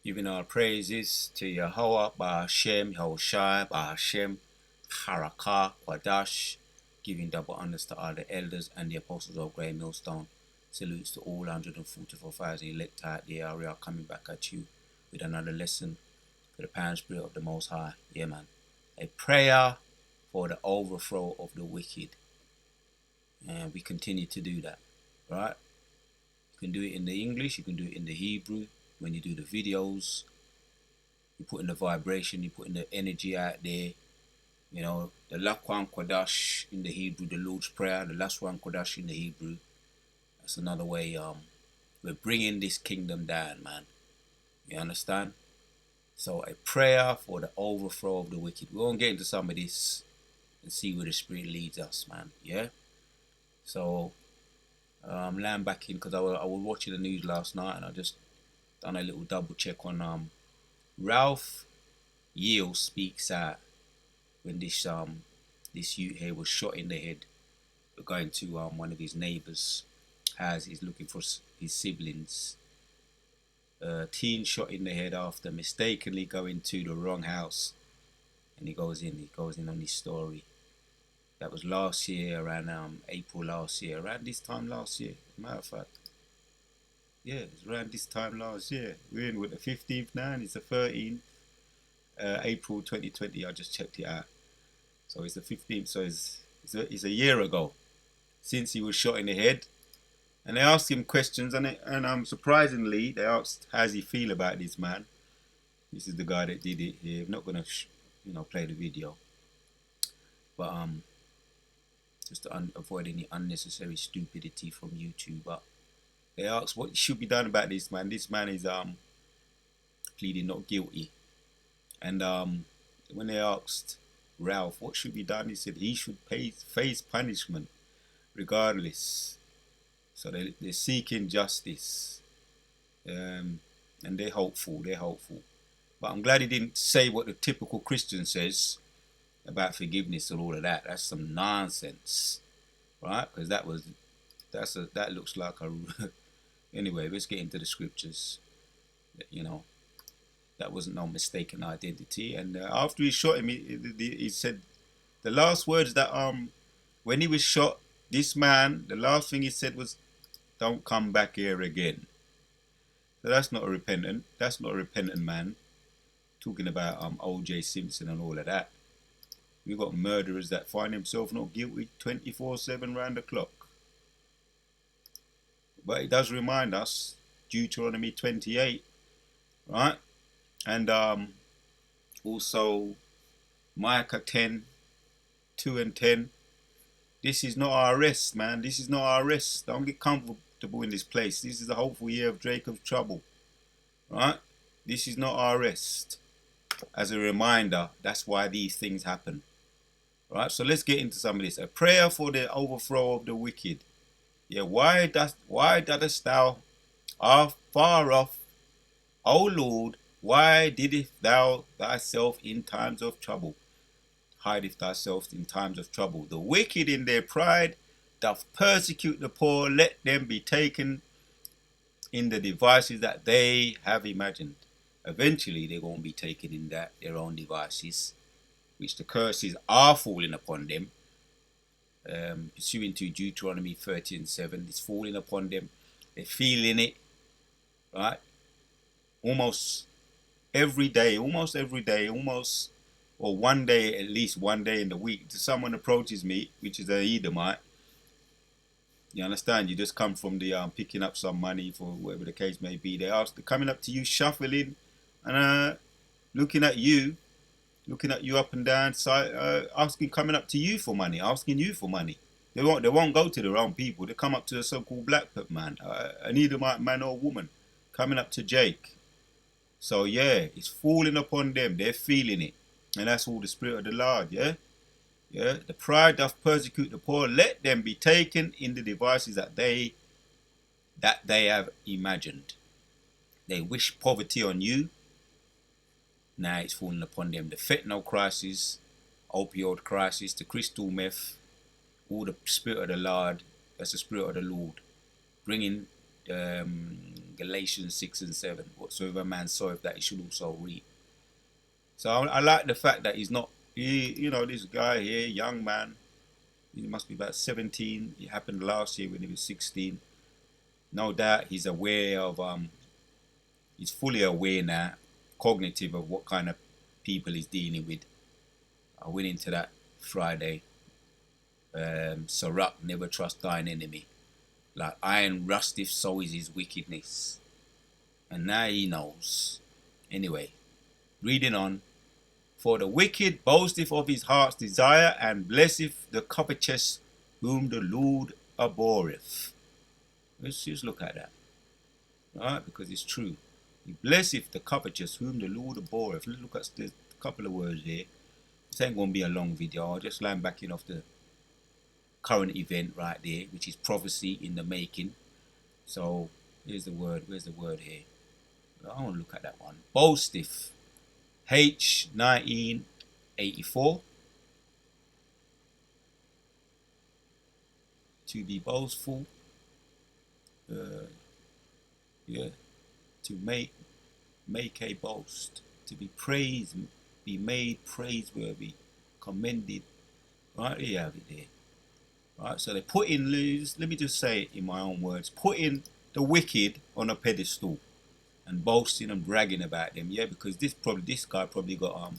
Giving our praises to Yahweh, Ba'ashem, Yahushai, Ba'ashem, Harakah, Quadash, giving double honors to all the elders and the apostles of Grey Millstone. Salutes to all 144,000 elect out there. We are coming back at you with another lesson for the power and spirit of the Most High. Yeah, man. A prayer for the overthrow of the wicked. And we continue to do that, right? You can do it in the English, you can do it in the Hebrew. When you do the videos, you put in the vibration, you put in the energy out there. You know, the Lakwan Kodash in the Hebrew, the Lord's Prayer, the last one Kodash in the Hebrew. That's another way we're bringing this kingdom down, man. You understand? So a prayer for the overthrow of the wicked. We won't get into some of this and see where the Spirit leads us, man. Yeah? So, land back in, because I was watching the news last night and I just done a little double check on Ralph Yale speaks out when this youth here was shot in the head going to one of his neighbours' house. He's looking for his siblings. Teen shot in the head after mistakenly going to the wrong house, and he goes in on his story. That was last year, around April last year, around this time last year, matter of fact. Yeah, it was around this time last year. We're in with the 15th now, and it's the 13th, April 2020. I just checked it out. So it's the 15th, so it's a year ago since he was shot in the head. And they asked him questions, and surprisingly, they asked, how's he feel about this man? This is the guy that did it here. I'm not going to, play the video. But just to avoid any unnecessary stupidity from YouTube. But they asked what should be done about this man. This man is pleading not guilty. And when they asked Ralph what should be done, he said he should face punishment regardless. So they're seeking justice, and they're hopeful. But I'm glad he didn't say what the typical Christian says about forgiveness and all of that. That's some nonsense, right? Because that looks like a anyway. Let's get into the scriptures. That wasn't no mistaken identity. And after he shot him, he said the last words that when he was shot, this man, the last thing he said was, "Don't come back here again." So that's not a repentant. That's not a repentant man. Talking about O.J. Simpson and all of that. We've got murderers that find themselves not guilty 24/7 round the clock. But it does remind us, Deuteronomy 28, right? And also Micah 10, 2 and 10. This is not our rest, man. This is not our rest. Don't get comfortable in this place. This is the hopeful year of Jacob's trouble, right? This is not our rest. As a reminder, that's why these things happen. Right, so let's get into some of this. A prayer for the overthrow of the wicked. Yeah, why dost thou art far off, O Lord? Why didst thou thyself in times of trouble? Hideth thyself in times of trouble. The wicked in their pride doth persecute the poor. Let them be taken in the devices that they have imagined. Eventually, they're going to be taken in their own devices, which the curses are falling upon them. Pursuing to Deuteronomy 13:7, it's falling upon them. They're feeling it, right? Almost every day, or one day, at least one day in the week, someone approaches me, which is an Edomite. You understand? You just come from the picking up some money for whatever the case may be. They're coming up to you, shuffling, and looking at you up and down, coming up to you for money, asking you for money. They won't go to their own people. They come up to a so-called black man, an Edomite man or woman, coming up to Jake. So yeah, it's falling upon them. They're feeling it, and that's all the spirit of the Lord. Yeah. The pride doth persecute the poor. Let them be taken in the devices that they have imagined. They wish poverty on you. Now it's falling upon them. The fentanyl crisis, opioid crisis, the crystal meth, all the spirit of the Lord. That's the spirit of the Lord, bringing Galatians 6 and 7. Whatsoever man soweth, that he should also reap. So I like the fact that he's not, this guy here, young man, he must be about 17. It happened last year when he was 16. No doubt he's aware of, he's fully aware now, cognitive of what kind of people he's dealing with. I went into that Friday. Sirach, never trust thine enemy. Like iron rusteth, so is his wickedness. And now he knows. Anyway, reading on. For the wicked boasteth of his heart's desire, and blesseth the covetous whom the Lord abhorreth. Let's just look at that. Alright, because it's true. He blesseth the covetous whom the Lord abhorreth. Let's look at a couple of words here. This ain't going to be a long video. I'll just line back in off the current event right there, which is prophecy in the making. So here's the word. Where's the word here? I want to look at that one. Boasteth. H 1984. To be boastful. Yeah. To make a boast. To be praised. Be made praiseworthy. Commended. Right, there you have it there. Right, so they put in, let me just say it in my own words, putting the wicked on a pedestal and boasting and bragging about them, yeah, because this guy probably got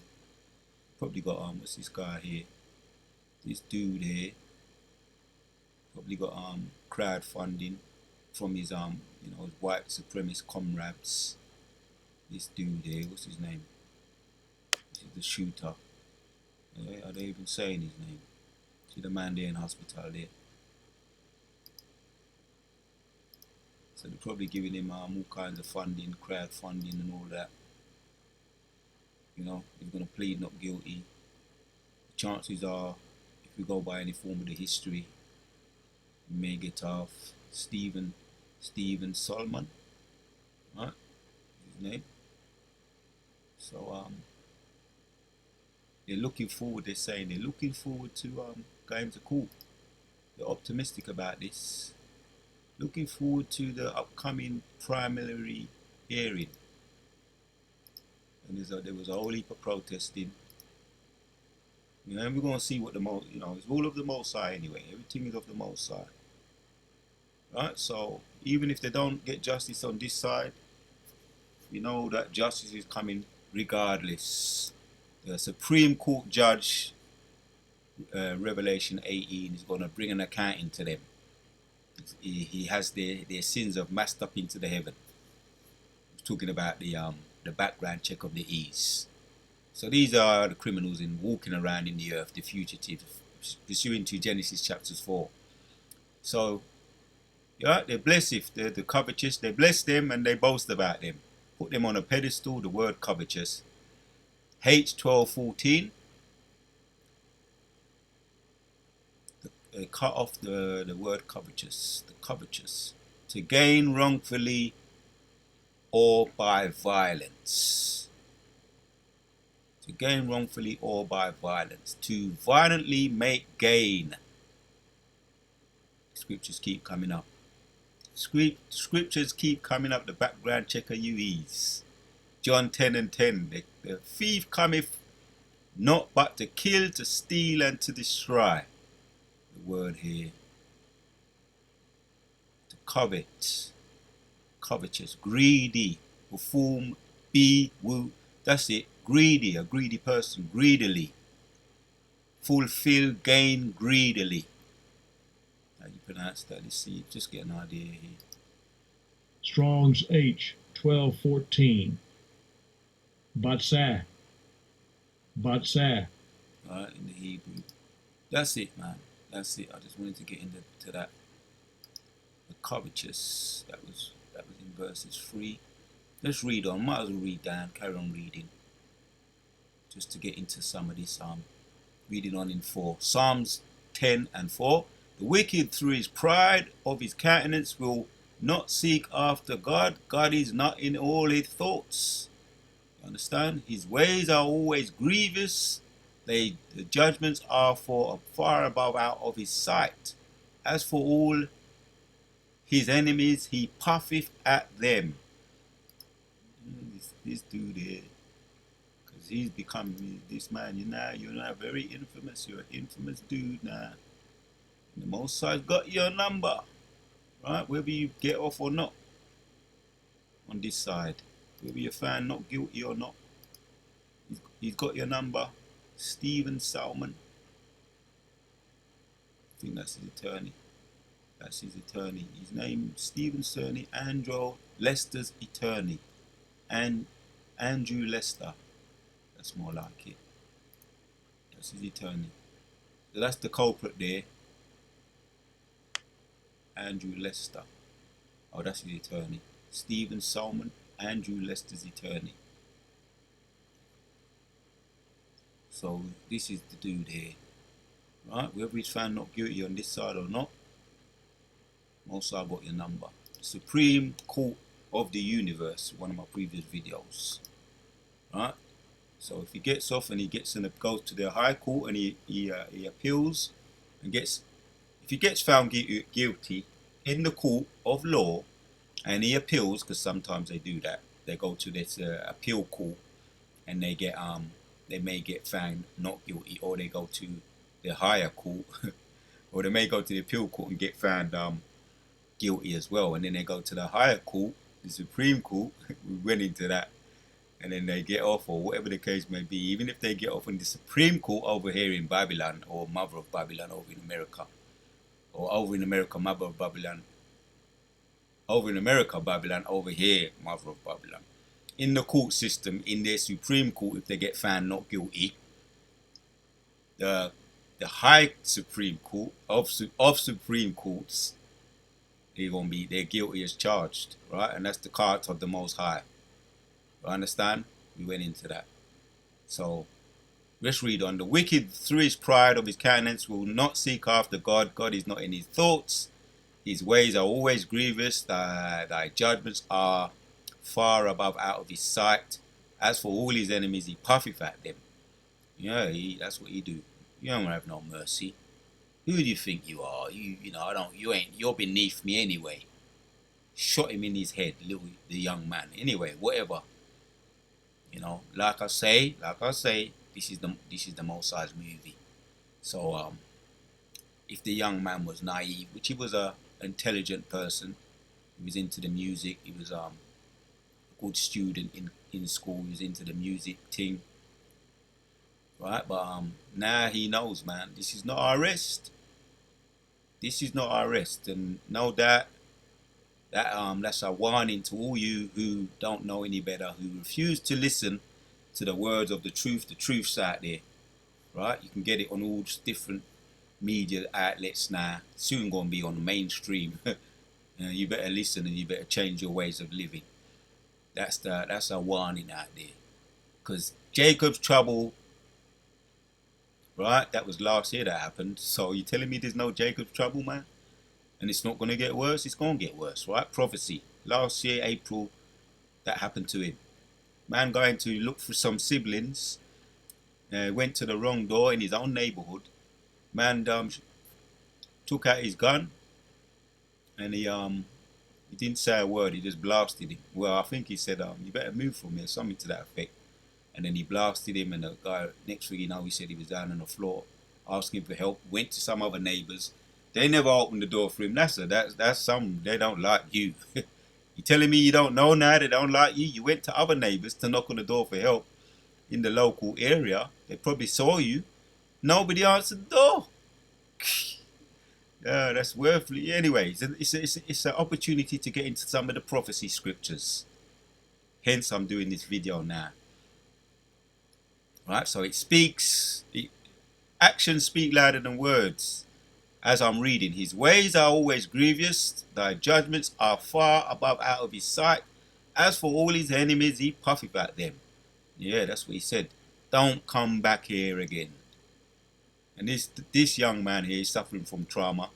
what's this guy here? This dude here probably got crowdfunding from his his white supremacist comrades. This dude here, what's his name? This is the shooter. Yeah, are they even saying his name? See the man there in hospital there. So they're probably giving him all kinds of funding, crowdfunding and all that. You know, he's going to plead not guilty. The chances are, if we go by any form of the history, we may get off. Stephen Solomon, right? His name. So they're looking forward. They're saying they're looking forward to going to court. They're optimistic about this. Looking forward to the upcoming primary hearing. And there was a whole heap of protesting. You know, and we're going to see what it's all of the Most High anyway. Everything is of the Most High. Right? So even if they don't get justice on this side, you know that justice is coming regardless. The Supreme Court judge, Revelation 18, is going to bring an accounting to them. He has their sins have massed up into the heaven. He's talking about the background check of the East. So these are the criminals in walking around in the earth, the fugitives, pursuing to Genesis chapters 4. So yeah, they bless the covetous, they bless them and they boast about them. Put them on a pedestal, the word covetous. H1214. Cut off the word covetous, the covetous. To gain wrongfully or by violence. To gain wrongfully or by violence. To violently make gain. Scriptures keep coming up. Scriptures keep coming up. The background checker you ease. John 10 and 10. The thief cometh not but to kill, to steal, and to destroy. The word here. To covet. Covetous. Greedy. Perform. Be. Woo. That's it. Greedy. A greedy person. Greedily. Fulfill. Gain. Greedily. How do you pronounce that? Let's see. Just get an idea here. Strong's H 1214. Batsah. Batsah. Alright, in the Hebrew. That's it, man. That's it. I just wanted to get into that. The covetous. That was in verses 3. Let's read on. Might as well read down. Carry on reading. Just to get into some of this. Reading on in 4. Psalms 10 and 4. The wicked through his pride of his countenance will not seek after God. God is not in all his thoughts. You understand? His ways are always grievous. The judgments are far above out of his sight. As for all his enemies he puffeth at them. This dude here, because he's become this man. You're now very infamous. You're an infamous dude now. And the Most High got your number, right? Whether you get off or not on this side, whether you're found not guilty or not, he's got your number. Stephen Salmon, I think that's his attorney. That's his attorney. His name Stephen Cerny, Andrew Lester's attorney, and Andrew Lester. That's more like it. That's his attorney. So that's the culprit there. Andrew Lester. Oh, that's his attorney. Stephen Salmon, Andrew Lester's attorney. So this is the dude here, right? Whether he's found not guilty on this side or not, Most High got your number. Supreme Court of the Universe, one of my previous videos, right? So if he gets off and he goes to the High Court and he appeals and if he gets found guilty in the court of law and he appeals, because sometimes they do that, they go to this appeal court and they may get found not guilty, or they go to the higher court or they may go to the appeal court and get found guilty as well, and then they go to the higher court, the Supreme Court. We went into that, and then they get off, or whatever the case may be. Even if they get off in the Supreme Court over here in Babylon, or Mother of Babylon over in America, or over in America, Mother of Babylon, over in America, Babylon, over here, Mother of Babylon. In the court system, in their Supreme Court, if they get found not guilty, the High Supreme Court of Supreme Courts, they're guilty as charged, right? And that's the court of the Most High. You understand? We went into that. So let's read on. The wicked through his pride of his countenance will not seek after God. God is not in his thoughts. His ways are always grievous. Thy judgments are far above out of his sight. As for all his enemies, he puffeth at them. Yeah, that's what he do. You don't have no mercy. Who do you think you are? You're beneath me anyway. Shot him in his head, the young man. Anyway, whatever. Like I say, this is the Most High's movie. So if the young man was naive, which he was a intelligent person, he was into the music, he was a good student in school, he was into the music thing. Right, but now he knows, man, this is not our rest. This is not our rest, and know that's a warning to all you who don't know any better, who refuse to listen to the words of the truth. The truth's out there, right? You can get it on all different media outlets now. Soon gonna be on the mainstream. You better listen and you better change your ways of living. That's a warning out there, because Jacob's trouble. Right, that was last year that happened. So you telling me there's no Jacob's trouble, man? And it's not going to get worse? It's going to get worse, right? Prophecy. Last year, April, that happened to him. Man going to look for some siblings. Went to the wrong door in his own neighborhood. Man took out his gun. And he didn't say a word. He just blasted him. Well, I think he said, you better move from here. Something to that effect. And then he blasted him, and the guy, next thing you know, he said he was down on the floor asking for help. Went to some other neighbors. They never opened the door for him. That's some, they don't like you. You telling me you don't know now they don't like you? You went to other neighbors to knock on the door for help in the local area. They probably saw you. Nobody answered the door. Yeah, that's worthless. Anyway, it's an opportunity to get into some of the prophecy scriptures. Hence, I'm doing this video now. Right, so actions speak louder than words. As I'm reading, his ways are always grievous, thy judgments are far above out of his sight. As for all his enemies, he puffeth at them. Yeah, that's what he said. Don't come back here again. And this young man here is suffering from trauma,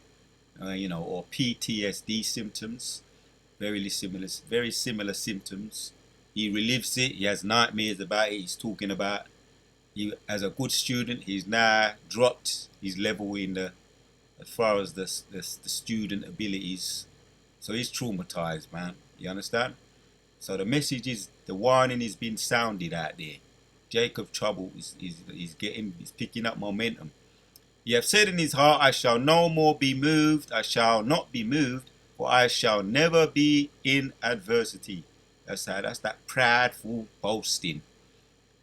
or PTSD symptoms, very similar symptoms. He relives it. He has nightmares about it. He's talking about. As a good student, he's now dropped his level as far as the student abilities. So he's traumatized, man. You understand? So the message is, the warning is being sounded out there. Jacob's trouble is picking up momentum. He hath said in his heart, I shall no more be moved, I shall not be moved, for I shall never be in adversity. That's that prideful boasting.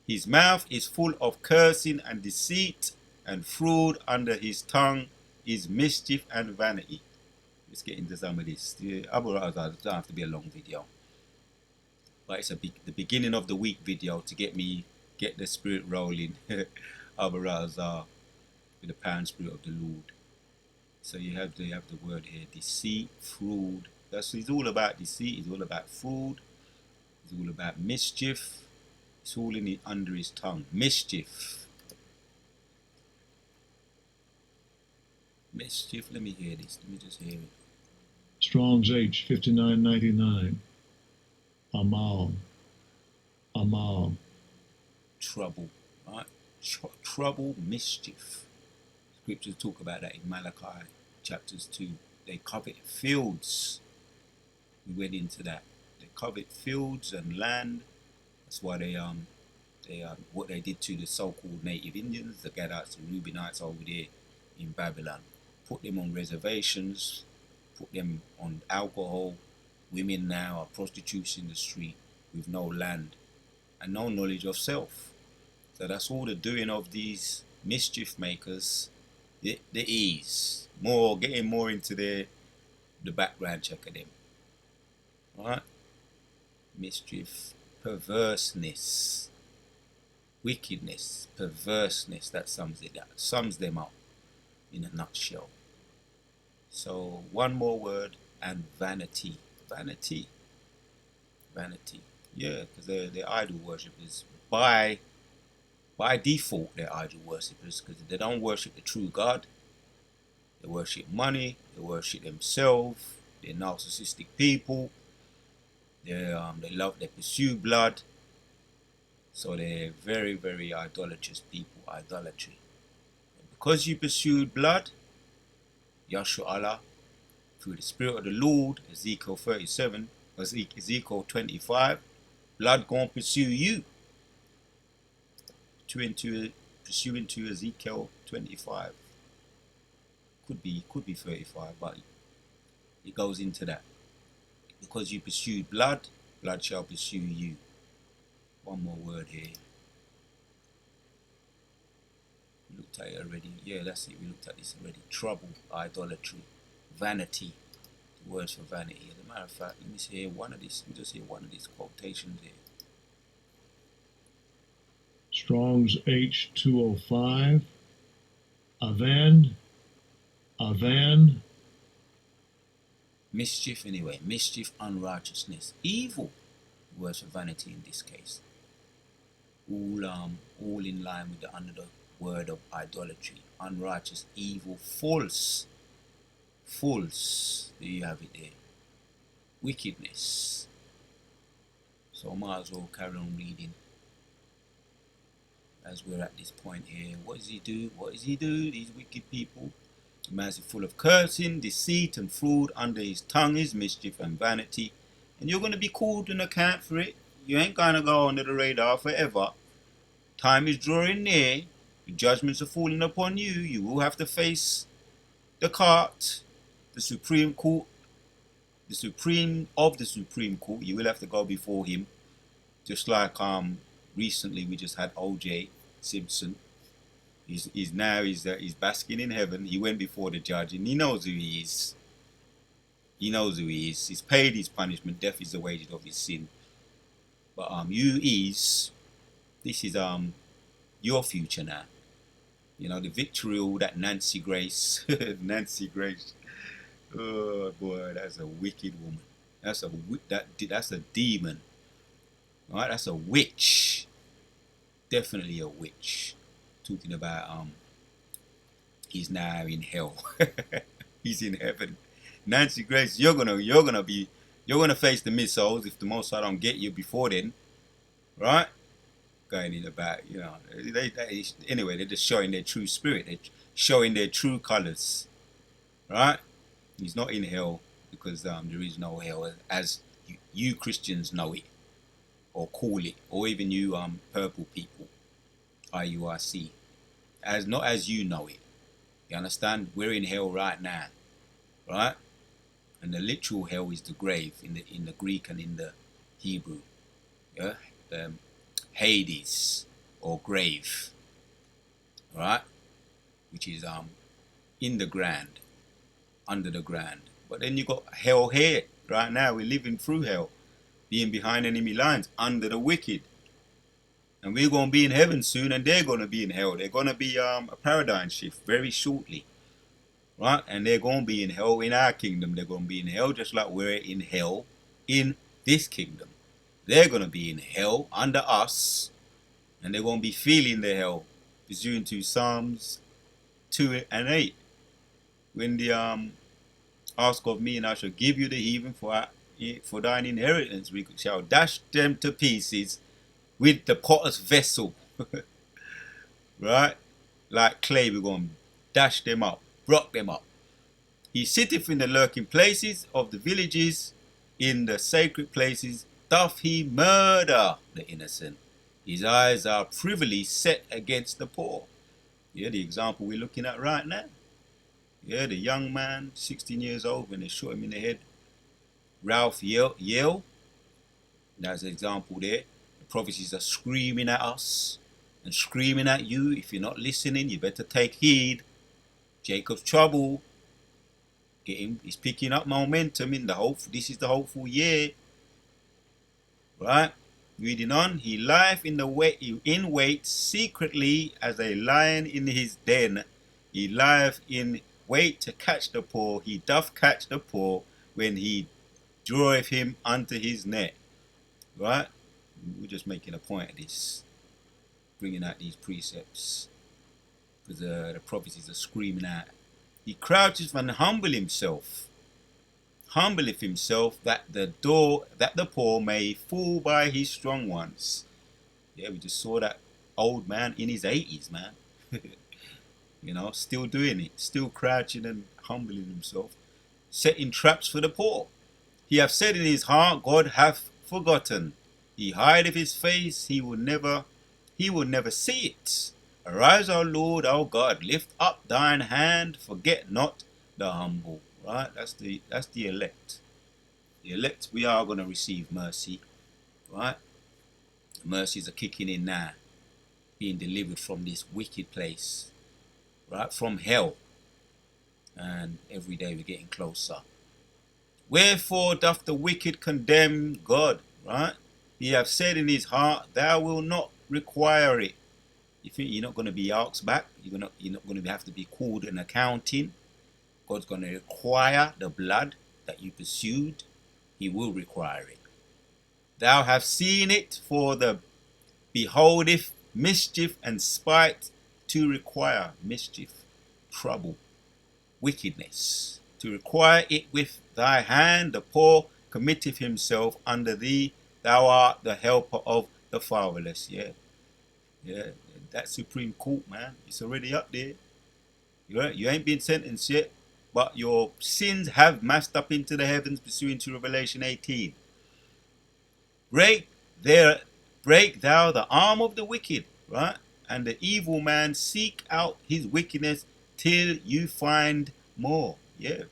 His mouth is full of cursing and deceit, and fraud under his tongue is mischief and vanity. Let's get into some of this. Otherwise, it don't have to be a long video. But it's the beginning of the week video to get the spirit rolling. Otherwise, with the pound spirit of the Lord. So you have the word here, deceit, fraud. It's all about deceit. It's all about fraud. It's all about mischief. It's all under his tongue. Mischief. Mischief. Let me hear this. Let me just hear it. Strong's H 5999. Amal. Amal. Trouble. Right? Trouble, mischief. Scriptures talk about that in Malachi chapters 2. They covet fields. We went into that. They covet fields and land. That's why they what they did to the so-called native Indians, the Gadites and Reubenites over there in Babylon. Put them on reservations, put them on alcohol. Women now are prostitutes in the street with no land and no knowledge of self. So that's all the doing of these mischief makers. The ease, getting more into the background check of them. Alright? Mischief, perverseness, wickedness, perverseness, that sums them up in a nutshell. So one more word, and vanity. Vanity. Yeah, because they're idol worshippers. By default, they're idol worshippers because they don't worship the true God. They worship money. They worship themselves. They're narcissistic people. They pursue blood. So they're very, very idolatrous people. Idolatry. And because you pursued blood, Yahshua Allah, through the Spirit of the Lord, Ezekiel 37, Ezekiel 25, blood gonna pursue you. Pursuing to Ezekiel 25. Could be 35, but it goes into that. Because you pursued blood, blood shall pursue you. One more word here. We looked at it already. Yeah, that's it. We looked at this already. Trouble, idolatry, vanity. The words for vanity. As a matter of fact, let me just hear one of these quotations here. Strong's H 205. Avan. Mischief anyway. Mischief, unrighteousness, evil. Words for vanity in this case. All in line with under the word of idolatry, unrighteous, evil, false. There you have it there. Wickedness. So I might as well carry on reading as we're at this point here. What does he do? These wicked people. The man is full of cursing, deceit, and fraud. Under his tongue is mischief and vanity. And you're going to be called to account for it. You ain't going to go under the radar forever. Time is drawing near. The judgments are falling upon you. You will have to face the court, the Supreme Court, the Supreme Court. You will have to go before him. Just like recently we just had O.J. Simpson. He's basking in heaven. He went before the judge and he knows who he is. He's paid his punishment. Death is the wages of his sin. But this is your future now. You know, the victorial that Nancy Grace. Nancy Grace. Oh boy, that's a wicked woman. That's a demon. Alright, that's a witch. Definitely a witch. Talking about he's now in hell. He's in heaven. Nancy Grace, you're gonna face the missiles if the Most High don't get you before then, right? Going in about, you know, anyway, they're just showing their true spirit. They're showing their true colors, right? He's not in hell. because there is no hell as you Christians know it, or call it, or even you purple people, IURC, as not as you know it. You understand? We're in hell right now, right? And the literal hell is the grave in the Greek and in the Hebrew. Yeah, Hades or grave, right? Which is in the ground, under the ground. But then you got hell here right now. We're living through hell, being behind enemy lines, under the wicked. And we're going to be in heaven soon, and they're going to be in hell. They're going to be a paradigm shift very shortly, right? And they're going to be in hell in our kingdom. They're going to be in hell just like we're in hell in this kingdom. They're going to be in hell under us, and they're going to be feeling the hell, pursuant to Psalms 2 and 8. When the ask of me, and I shall give you the heathen for thine inheritance, we shall dash them to pieces with the potter's vessel. Right? Like clay, we're going to dash them up, rock them up. He sitteth in the lurking places of the villages, in the sacred places doth he murder the innocent. His eyes are privily set against the poor. Yeah, the example we're looking at right now. Yeah, the young man, 16 years old, when they shot him in the head. Ralph Yale, that's an example there. The prophecies are screaming at us and screaming at you. If you're not listening, you better take heed. Jacob's trouble. He's picking up momentum in the hope. This is the hopeful year. Right? Reading on, he lieth in wait secretly as a lion in his den. He lieth in wait to catch the poor. He doth catch the poor when he draweth him unto his net. Right? We're just making a point of this, bringing out these precepts, because the prophecies are screaming out. He crouches and humbleth himself, that the poor may fall by his strong ones. Yeah, we just saw that old man in his 80s, man. You know, still doing it, still crouching and humbling himself, setting traps for the poor. He hath said in his heart, God hath forgotten. He hideth his face, he will never see it. Arise, our Lord, our God, lift up thine hand, forget not the humble. Right? That's the elect. The elect, we are going to receive mercy. Right? The mercies are kicking in now, being delivered from this wicked place. Right? From hell. And every day we're getting closer. Wherefore doth the wicked condemn God? Right? He hath said in his heart, thou wilt not require it. You think you're not going to be asked back? You're not going to have to be called an accounting. God's going to require the blood that you pursued. He will require it. Thou hast seen it, for the beholdeth mischief and spite, to require mischief, trouble, wickedness. To require it with thy hand, the poor committeth himself under thee. Thou art the helper of the fatherless. Yeah. That Supreme Court, man, it's already up there. You ain't been sentenced yet, but your sins have massed up into the heavens, pursuant to Revelation 18. Break thou the arm of the wicked, right? And the evil man, seek out his wickedness till you find more. Yeah,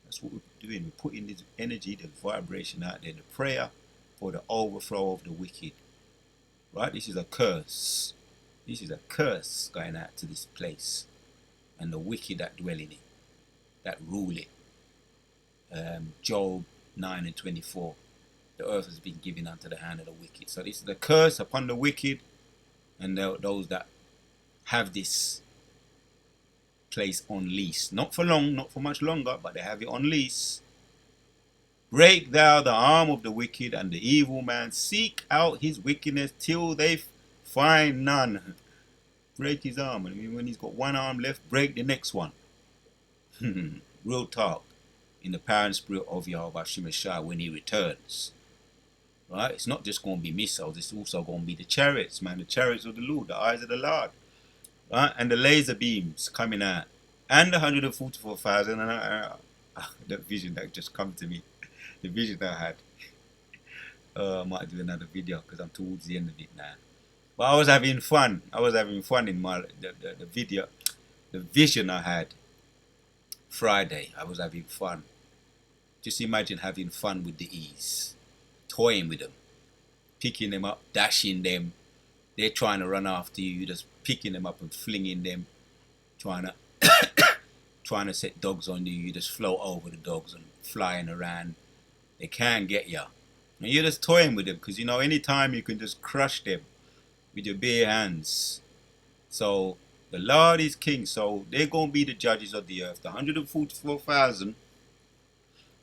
that's what we're doing. We're putting this energy, the vibration out there, the prayer for the overthrow of the wicked. Right? This is a curse. This is a curse going out to this place, and the wicked that dwell in it, that rule it. Job 9 and 24. The earth has been given unto the hand of the wicked. So this is the curse upon the wicked and those that have this place on lease. Not for long, not for much longer, but they have it on lease. Break thou the arm of the wicked and the evil man. Seek out his wickedness till they find none. Break his arm. And when he's got one arm left, break the next one. Real talk. In the power and spirit of Yahweh Shemeshah when he returns. Right? It's not just going to be missiles. It's also going to be the chariots, man. The chariots of the Lord. The eyes of the Lord. Right? And the laser beams coming out. And the 144,000 and That vision that just come to me, the vision I had. I might do another video because I'm towards the end of it now. But I was having fun. I was having fun in the video, the vision I had Friday. I was having fun. Just imagine having fun with the ease, toying with them, picking them up, dashing them. They're trying to run after you, just picking them up and flinging them, trying to trying to set dogs on you. You just float over the dogs and flying around. They can't get you. And you're just toying with them because you know anytime you can just crush them with your bare hands. So the Lord is king. So they're going to be the judges of the earth. The 144,000,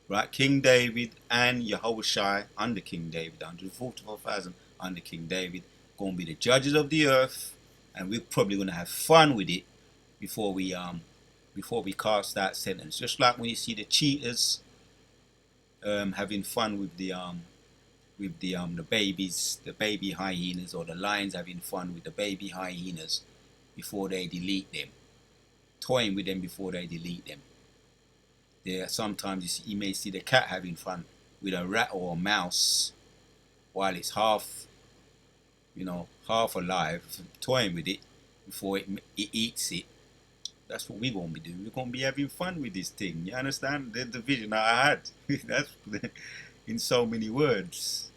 right? King David and Yehoshua under King David. The 144,000 under King David going to be the judges of the earth, and we're probably going to have fun with it before we cast that sentence. Just like when you see the cheaters having fun with the babies, the baby hyenas, or the lions having fun with the baby hyenas before they delete them, toying with them before they delete them. There sometimes you may see the cat having fun with a rat or a mouse while it's half alive, toying with it before it eats it. That's what we're going to be doing. We're going to be having fun with this thing. You understand? The vision I had. That's in so many words,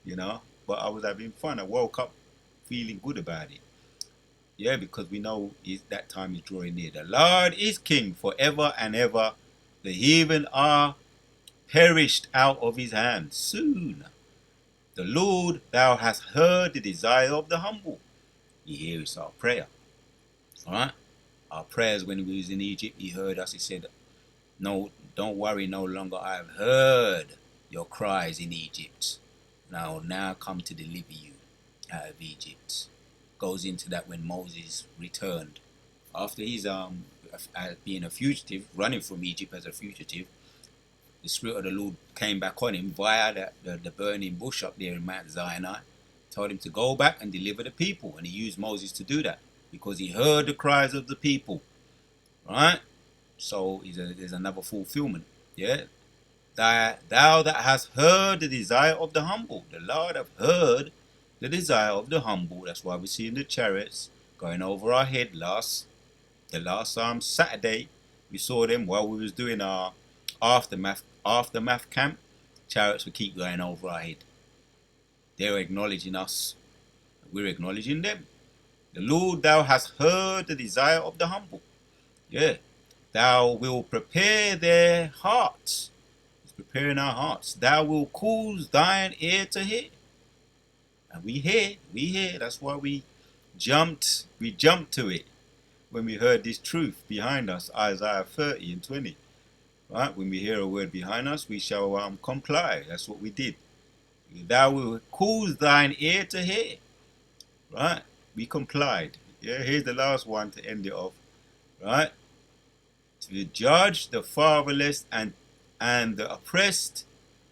But I was having fun. I woke up feeling good about it. Yeah, because we know that time is drawing near. The Lord is king forever and ever. The heathen are perished out of his hand soon. The Lord, thou hast heard the desire of the humble. He hears our prayer. Alright? Our prayers when we was in Egypt, he heard us. He said, no, don't worry no longer. I have heard your cries in Egypt. And I will now come to deliver you out of Egypt. Goes into that when Moses returned. After he's being a fugitive, running from Egypt as a fugitive, the Spirit of the Lord came back on him via the burning bush up there in Mount Sinai, told him to go back and deliver the people. And he used Moses to do that because he heard the cries of the people. Right? So there's another fulfillment. Yeah? Thou that hast heard the desire of the humble. The Lord have heard the desire of the humble. That's why we see in the chariots going over our head the last Saturday. We saw them while we was doing our aftermath camp. Chariots would keep going over our head. They're acknowledging us. We're acknowledging them. The Lord, thou hast heard the desire of the humble. Yeah. Thou will prepare their hearts. It's preparing our hearts. Thou will cause thine ear to hear. And we hear. That's why we jumped to it when we heard this truth behind us, Isaiah 30 and 20. Right? When we hear a word behind us, we shall comply. That's what we did. Thou will cause thine ear to hear. Right? We complied. Yeah, here's the last one to end it off. Right? To judge the fatherless and the oppressed.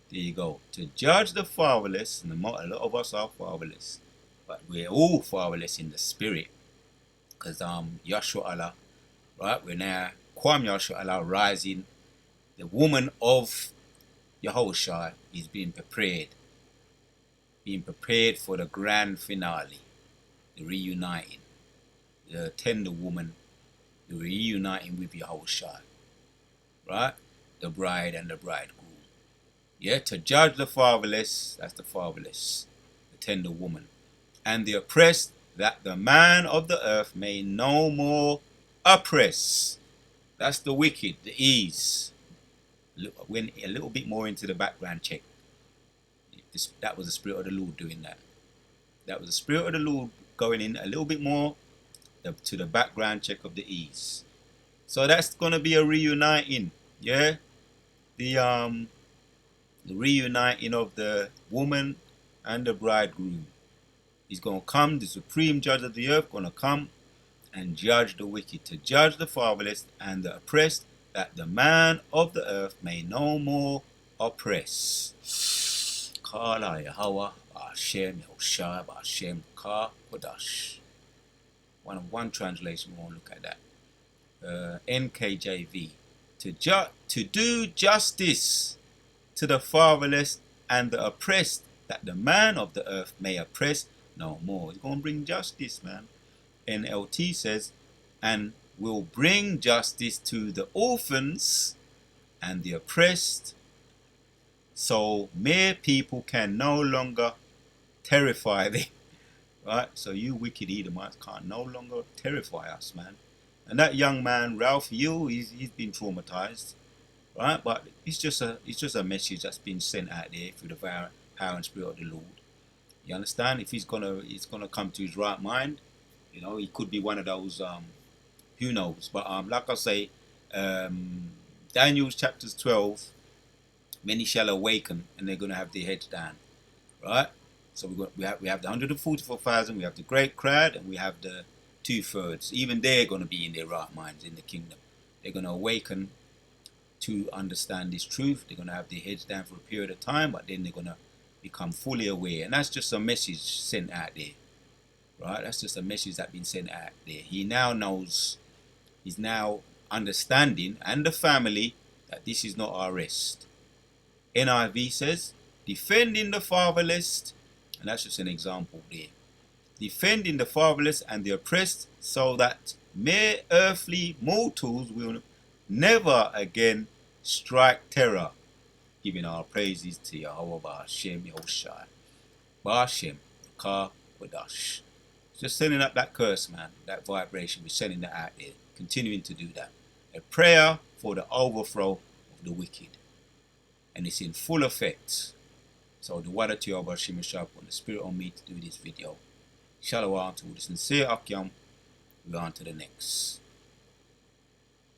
There you go. To judge the fatherless, and a lot of us are fatherless, but we're all fatherless in the spirit. Because Yahshua Allah, right? We're now Kwam Yahshua Allah rising. The woman of Yehoshua is being prepared for the grand finale, the reuniting, the tender woman, the reuniting with Yehoshua, right? The bride and the bridegroom. Yeah, to judge the fatherless, that's the fatherless, the tender woman, and the oppressed, that the man of the earth may no more oppress. That's the wicked, the ease. Went a little bit more into the background check. That was the Spirit of the Lord doing that. That was the Spirit of the Lord going in a little bit more to the background check of the ease. So that's going to be a reuniting, yeah? The reuniting of the woman and the bridegroom. He's going to come, the supreme judge of the earth, going to come and judge the wicked, to judge the fatherless and the oppressed, that the man of the earth may no more oppress. Kala Yahweh, Hashem, Yehoshua, Hashem, Ka, Kodash. One translation, we won't look at that. NKJV. to do justice to the fatherless and the oppressed, that the man of the earth may oppress no more. He's going to bring justice, man. NLT says, and will bring justice to the orphans and the oppressed, so mere people can no longer terrify them. Right? So you wicked Edomites can't no longer terrify us, man. And that young man, Ralph Yu, he's been traumatized, right? But it's just a message that's been sent out there through the power and spirit of the Lord. You understand? If he's gonna come to his right mind, you know, he could be one of those who knows. But like I say, Daniel chapters 12, many shall awaken and they're gonna have their heads down, right? So we have the 144,000, we have the great crowd, and we have the 2/3. Even they're going to be in their right minds in the kingdom. They're going to awaken to understand this truth. They're going to have their heads down for a period of time, but then they're going to become fully aware. And that's just a message sent out there, right? That's just a message that's been sent out there. He now knows, he's now understanding, and the family, that this is not our rest. NIV says, defending the fatherless, and that's just an example there. Defending the fatherless and the oppressed, so that mere earthly mortals will never again strike terror. Giving our praises to Yahweh Ba'ashem Yehoshai. Ba'ashem, Ka Wadash. Just sending up that curse, man, that vibration. We're sending that out there. Continuing to do that. A prayer for the overthrow of the wicked. And it's in full effect. So the water to Yahweh Ba'ashem Yehoshai put the spirit on me to do this video. Shalom to the sincere Akyam. We're on to the next.